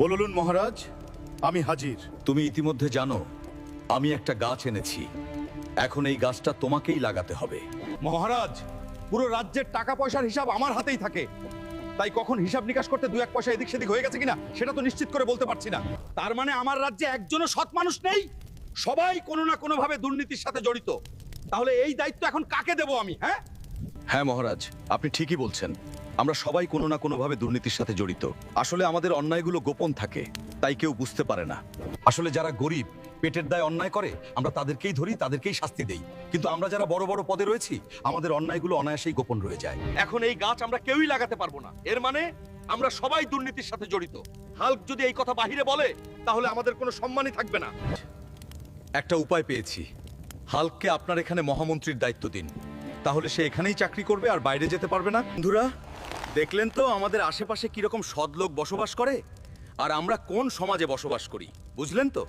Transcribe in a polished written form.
বলুন মহারাজ, আমি হাজির। তুমি ইতিমধ্যে জানো আমি একটা গাছ এনেছি। এখন এই গাছটা তোমাকেই লাগাতে হবে। মহারাজ, পুরো রাজ্যের টাকা পয়সার হিসাব আমার হাতেই থাকে, তাই কখন হিসাব নিকাশ করতে দু এক পয়সা এদিক সেদিক হয়ে গেছে কিনা সেটা তো নিশ্চিত করে বলতে পারছি না। তার মানে আমার রাজ্যে একজনও সৎ মানুষ নেই, সবাই কোনো না কোনো ভাবে দুর্নীতির সাথে জড়িত। তাহলে এই দায়িত্ব এখন কাকে দেব আমি? হ্যাঁ মহারাজ, আপনি ঠিকই বলছেন। আমরা সবাই কোনো না কোনোভাবে দুর্নীতির সাথে জড়িত। আসলে আমাদের অন্যায়গুলো গোপন থাকে, তাই কেউ বুঝতে পারে না। আসলে যারা গরিব, পেটের দায়ে অন্যায় করে, আমরা তাদেরকেই ধরি, তাদেরকেই শাস্তি দেই। কিন্তু আমরা যারা বড় বড় পদে রয়েছি, আমাদের অন্যায়গুলো অনায়াসেই গোপন রয়ে যায়। এখন এই গাছ আমরা কেউই লাগাতে পারবো না, এর মানে আমরা সবাই দুর্নীতির সাথে জড়িত। হাল্ক যদি এই কথা বাহিরে বলে তাহলে আমাদের কোনো সম্মানই থাকবে না। একটা উপায় পেয়েছি। হাল্ককে আপনার এখানে মহামন্ত্রীর দায়িত্ব দিন, তাহলে সে এখানেই চাকরি করবে আর বাইরে যেতে পারবে না। বন্ধুরা, দেখলেন তো আমাদের আশেপাশে কিরকম সৎ লোক বসবাস করে, আর আমরা কোন সমাজে বসবাস করি, বুঝলেন তো?